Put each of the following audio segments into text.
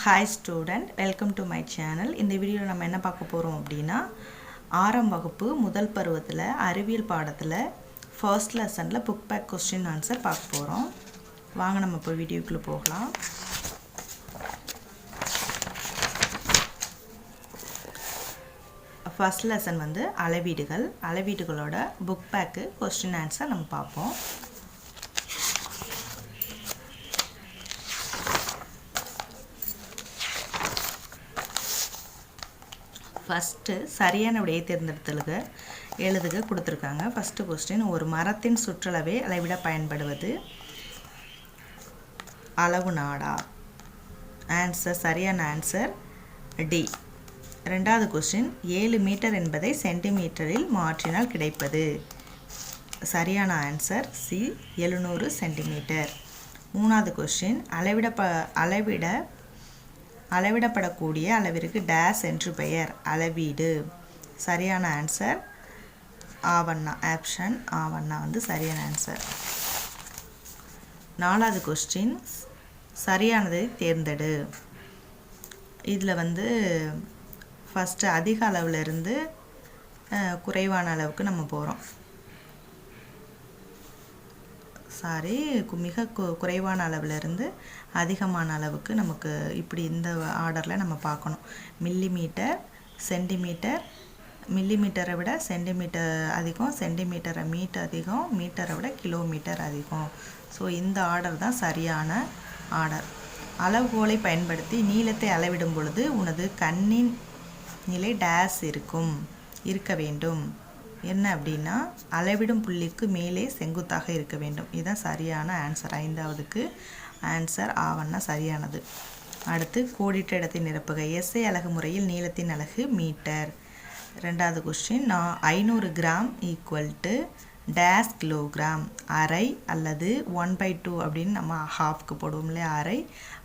Hi student, welcome to my channel. இந்த வீடியோல நம்ம என்ன பார்க்க போறோம் அப்படினா ஆறாம் வகுப்பு முதல் பருவத்துல அறிவியல் பாடத்துல first lessonல book back question answer பார்க்க போறோம். வாங்க நம்ம இப்போ வீடியோக்குள்ள போகலாம். First lesson வந்து அளவீடுகள். அளவீடுகளோட book back question answer நம்ம பார்ப்போம். First சரியான விடையை தேர்ந்தெடுத்தலுக எழுதுக கொடுத்திருக்காங்க. First question ஒரு மரத்தின் சுற்றளவை அளவிட பயன்படுவது அளவு நாடா? ஆன்சர் சரியான ஆன்சர் டி. இரண்டாவது question 7 மீட்டர் என்பதை சென்டிமீட்டரில் மாற்றினால் கிடைப்பது சரியான ஆன்சர் சி 700 சென்டிமீட்டர். மூணாவது question அளவிடப்படக்கூடிய அளவிற்கு டேஸ் என்று பெயர் அளவீடு சரியான ஆன்சர் ஆவண்ணா. ஆப்ஷன் ஆவண்ணா வந்து சரியான ஆன்சர். நாலாவது கொஸ்டின் சரியானதை தேர்ந்தெடு. இதில் வந்து ஃபஸ்ட்டு அதிக அளவில் இருந்து குறைவான அளவுக்கு நம்ம போகிறோம். மிக குறைவான அளவில் இருந்து அதிகமான அளவுக்கு நமக்கு இப்படி இந்த ஆர்டரில் நம்ம பார்க்கணும். மில்லிமீட்டர், சென்டிமீட்டர், மில்லிமீட்டரை விட சென்டிமீட்டர் அதிகம், சென்டிமீட்டரை மீட்டர் அதிகம், மீட்டரை விட கிலோமீட்டர் அதிகம். ஸோ இந்த ஆர்டர் தான் சரியான ஆர்டர். அளவுகோலை பயன்படுத்தி நீளத்தை அளவிடும் பொழுது உனது கண்ணின் நிலை டேஸ் இருக்க வேண்டும். என்ன அப்படின்னா அளவிடும் புள்ளிக்கு மேலே செங்குத்தாக இருக்க வேண்டும். இதுதான் சரியான ஆன்சர். ஐந்தாவதுக்கு ஆன்சர் ஆவண்ணா சரியானது. அடுத்து கோடிட்ட இடத்தை நிரப்புக. எஸ்ஐ அலகு முறையில் நீளத்தின் அலகு மீட்டர். ரெண்டாவது question 500 gram equal two days kilogram. அரை அல்லது 1/2 அப்படின்னு நம்ம ஹாஃப்க்கு போடுவோம் இல்லையா, அரை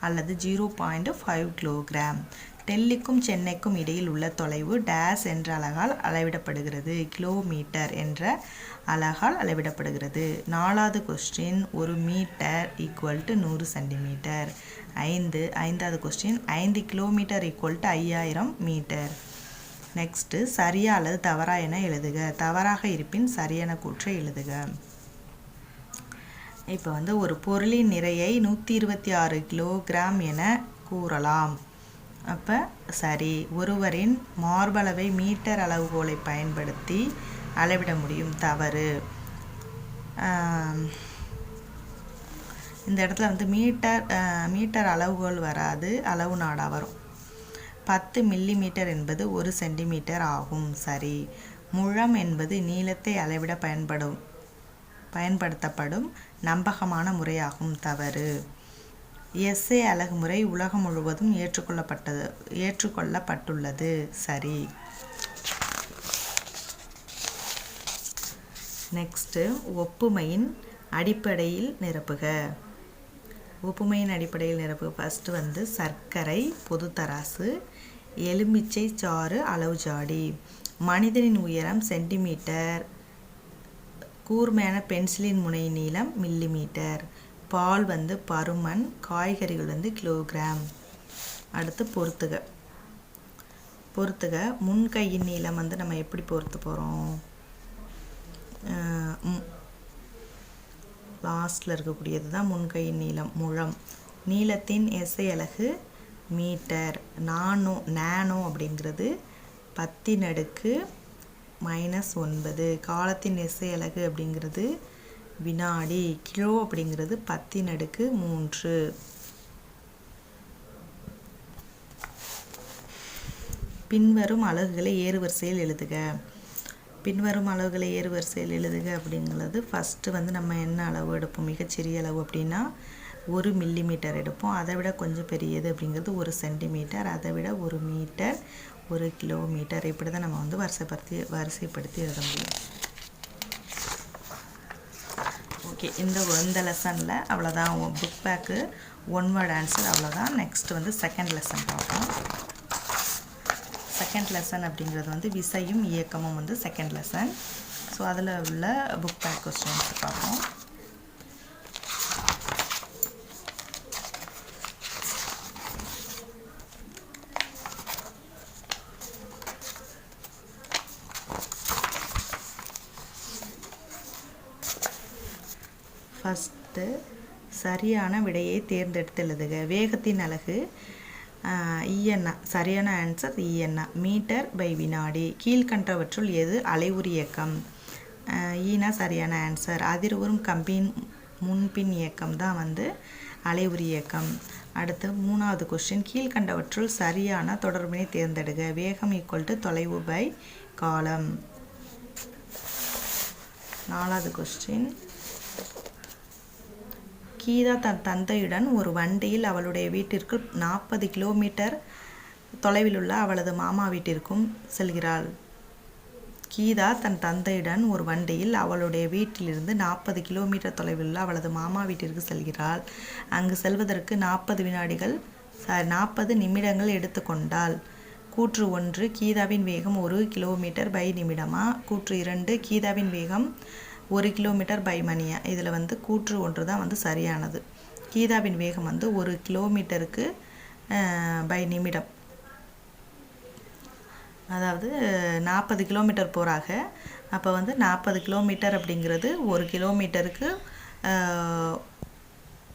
அல்லது 0.5 கிலோகிராம். டெல்லிக்கும் சென்னைக்கும் இடையில் உள்ள தொலைவு டேஸ் என்ற அலகால் அளவிடப்படுகிறது. கிலோமீட்டர் என்ற அலகால் அளவிடப்படுகிறது. நாலாவது கொஸ்டின் ஒரு மீட்டர் ஈக்குவல் டு 100 சென்டிமீட்டர். ஐந்தாவது question 5 kilometre equal to 5000 metre. Next சரியா அல்லது தவறா என எழுதுக. தவறாக இருப்பின் சரியான கூற்றை எழுதுக. இப்போ வந்து ஒரு பொருளின் நிறையை 126 கிலோகிராம் என கூறலாம். அப்போ சரி. ஒருவரின் மார்பளவை மீட்டர் அளவுகோலை பயன்படுத்தி அளவிட முடியும். தவறு. இந்த இடத்துல வந்து மீட்டர் அளவுகோல் வராது, அளவு நாடா வரும். 10 மில்லிமீட்டர் என்பது 1 சென்டிமீட்டர் ஆகும். சரி. முழம் என்பது நீளத்தை அளவிட பயன்படுத்தப்படும் நம்பகமான முறையாகும். தவறு. எஸ்ஐ அலகு முறை உலகம் முழுவதும் ஏற்றுக்கொள்ளப்பட்டுள்ளது. சரி. நெக்ஸ்ட்டு ஒப்புமையின் அடிப்படையில் நிரப்புக. ஒப்புமையின் அடிப்படையில் நிரப்புக. ஃபஸ்ட்டு வந்து சர்க்கரை பொதுத்தராசு, எலுமிச்சை சாறு அளவு ஜாடி, மனிதனின் உயரம் சென்டிமீட்டர், கூர்மையான பென்சிலின் முனை நீளம் மில்லிமீட்டர், பால் வந்து பருமன், காய்கறிகள் வந்து கிலோகிராம். அடுத்து பொறுத்துக. முன்கையின் நீளம் வந்து நம்ம எப்படி பொறுத்து போகிறோம்? லாஸ்டில் இருக்கக்கூடியது தான் முன்கையின் நீளம், முழம். நீளத்தின் எஸ்ஐ அலகு மீட்டர். நானோ அப்படிங்கிறது 10⁻⁻⁹. காலத்தின் எஸ்ஐ அலகு அப்படிங்கிறது வினாடி. கிலோ அப்படிங்கிறது 10⁻3. பின்வரும் அலகுகளை ஏறுவரிசையில் எழுதுக. பின்வரும் அலகுகளை ஏறுவரிசையில் எழுதுக அப்படிங்கிறது ஃபஸ்ட்டு வந்து நம்ம என்ன அளவு எடுப்போம்? மிகச்சிறிய அளவு அப்படின்னா 1 மில்லிமீட்டர் எடுப்போம். அதை விட கொஞ்சம் பெரியது அப்படிங்கிறது 1 சென்டிமீட்டர், அதை விட 1 மீட்டர், 1 கிலோமீட்டர். இப்படி தான் நம்ம வந்து வரிசைப்படுத்தி எழுத முடியும். ஓகே. இந்த லெசனில் அவ்வளோதான். புக் பேக்கு 1 வேர்ட் ஆன்சர் அவ்வளோதான். நெக்ஸ்ட் வந்து செகண்ட் லெசன் பார்ப்போம். செகண்ட் லெசன் அப்படிங்கிறது வந்து விசையும் இயக்கமும் வந்து செகண்ட் லெசன். ஸோ அதில் உள்ள புக் பேக் கொஸ்டின்ஸ் பார்ப்போம். ஃபஸ்ட்டு சரியான விடையை தேர்ந்தெடுத்து எழுதுக. வேகத்தின் அலகு இஎன்ஆ. சரியான ஆன்சர் இஎன்ஆ. மீட்டர் பை வினாடி. கீழ்கண்டவற்றுள் எது அலைவுரி இயக்கம்? ஈனா சரியான ஆன்சர். அதிர்வுறும் கம்பியின் முன்பின் இயக்கம் தான் வந்து அலைவுரி இயக்கம். அடுத்து 3வது கொஸ்டின். கீழ்கண்டவற்றுள் சரியான தொடர்பினை தேர்ந்தெடுக. வேகம் = தொலைவு பை காலம். 4வது கொஸ்டின். கீதா தன் தந்தையுடன் ஒரு வண்டியில் அவளுடைய வீட்டிற்கு 40 கிலோமீட்டர் தொலைவில் உள்ள அவளது மாமா வீட்டிற்கும் செல்கிறாள். கீதா தன் தந்தையுடன் ஒரு வண்டியில் அவளுடைய வீட்டிலிருந்து 40 கிலோமீட்டர் தொலைவில் உள்ள அவளது மாமா வீட்டிற்கு செல்கிறாள். அங்கு செல்வதற்கு 40 நிமிடங்கள் எடுத்துக்கொண்டாள். கூற்று 1 கீதாவின் வேகம் 1 கிலோமீட்டர் பை நிமிடமா? கூற்று 2 கீதாவின் வேகம் 1 கிலோமீட்டர் பை மணியா? இதில் வந்து கூற்று 1 தான் வந்து சரியானது. கீதாவின் வேகம் வந்து 1 கிலோமீட்டருக்கு பை நிமிடம். அதாவது 40 கிலோமீட்டர் போகிறாங்க. அப்போ வந்து 40 கிலோமீட்டர் அப்படிங்கிறது 1 கிலோமீட்டருக்கு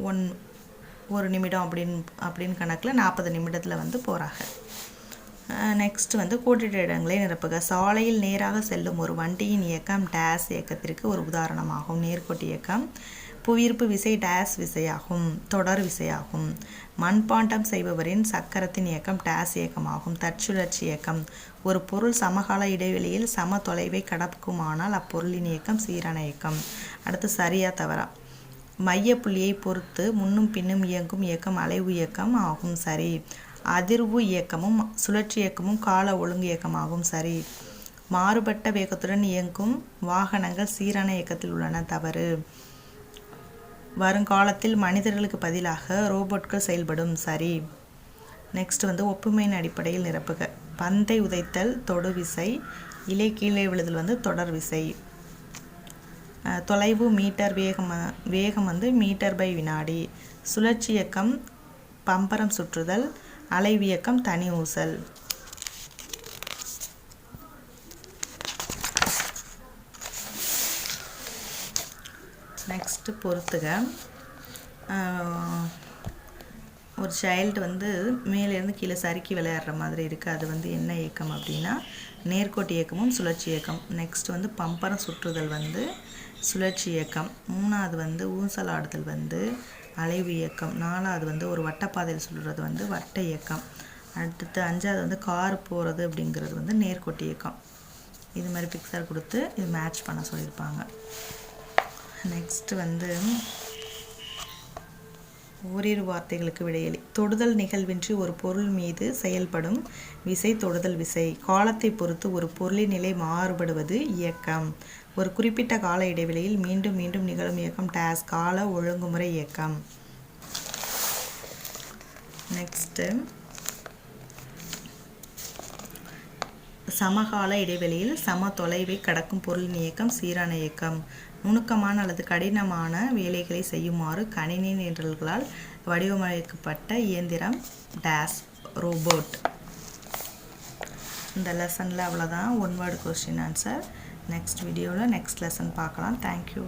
1 நிமிடம் அப்படின்னு கணக்கில் 40 நிமிடத்தில் வந்து போகிறாங்க. நெக்ஸ்ட் வந்து கோடிட்ட இடங்களை நிரப்புக. சாலையில் நேராக செல்லும் ஒரு வண்டியின் இயக்கம் டேஸ் இயக்கத்திற்கு ஒரு உதாரணமாகும். நேர்கோட்டு இயக்கம். புவியீர்ப்பு விசை டேஸ் விசையாகும். தொடர் விசையாகும். மண்பாண்டம் செய்பவரின் சக்கரத்தின் இயக்கம் டேஸ் இயக்கமாகும். தற்சுழற்சி இயக்கம். ஒரு பொருள் சமகால இடைவெளியில் சம தொலைவை கடக்குமானால் அப்பொருளின் இயக்கம் சீரான இயக்கம். அடுத்து சரியா தவறா? மைய புள்ளியை பொறுத்து முன்னும் பின்னும் இயங்கும் இயக்கம் அலைவு இயக்கம் ஆகும். சரி. அதிர்வு இயக்கமும் சுழற்சி இயக்கமும் கால ஒழுங்கு இயக்கமாகும். சரி. மாறுபட்ட வேகத்துடன் இயங்கும் வாகனங்கள் சீரான இயக்கத்தில் உள்ளன. தவறு. வருங்காலத்தில் மனிதர்களுக்கு பதிலாக ரோபோட்கள் செயல்படும். சரி. நெக்ஸ்ட் வந்து ஒப்புமையின் அடிப்படையில் நிரப்புக. பந்தை உதைத்தல் தொடு விசை. இலை கீழே விழுதல் வந்து தொடர் விசை. தொலைவு மீட்டர். வேகம் வந்து மீட்டர் பை வினாடி. சுழற்சி இயக்கம் பம்பரம் சுற்றுதல். அலைவியக்கம் தனி ஊசல். நெக்ஸ்ட்டு பொறுத்துக. ஒரு சைல்டு வந்து மேலேருந்து கீழே சறுக்கி விளையாடுற மாதிரி இருக்குது. அது வந்து என்ன இயக்கம் அப்படின்னா நேர்கோட்டு இயக்கமும் சுழற்சி இயக்கம். நெக்ஸ்ட் வந்து பம்பரம் சுற்றுதல் வந்து சுழற்சி இயக்கம். 3வது வந்து ஊசல் ஆடுதல் வந்து அலைவு இயக்கம். 4வது வந்து ஒரு வட்டப்பாதையில் சுற்றுறது வந்து வட்ட இயக்கம். அடுத்து 5வது வந்து கார் போகிறது அப்படிங்கிறது வந்து நேர்கோட்டு இயக்கம். இது மாதிரி பிக்சர் கொடுத்து இது மேட்ச் பண்ண சொல்லியிருப்பாங்க. நெக்ஸ்ட் வந்து ஓரிரு வார்த்தைகளுக்கு விடையளி. தொடுதல் நிகழ்வின்றி ஒரு பொருள் மீது செயல்படும் விசை தொடுதல் விசை. காலத்தை பொறுத்து ஒரு பொருளின் நிலை மாறுபடுவது இயக்கம். ஒரு குறிப்பிட்ட கால இடைவெளியில் மீண்டும் மீண்டும் நிகழும் இயக்கம் டேஸ் கால ஒழுங்குமுறை இயக்கம். நெக்ஸ்ட்டு சமகால இடைவெளியில் சம தொலைவை கடக்கும் பொருளின் இயக்கம் சீரான இயக்கம். நுணுக்கமான அல்லது கடினமான வேலைகளை செய்யுமாறு கணினி நிரல்களால் வடிவமைக்கப்பட்ட இயந்திரம் டேஸ் ரோபோட். இந்த லெசனில் அவ்வளோதான். 1 வேர்டு கொஸ்டின் ஆன்சர். நெக்ஸ்ட் வீடியோவில் நெக்ஸ்ட் லெசன் பார்க்கலாம். தேங்க்யூ.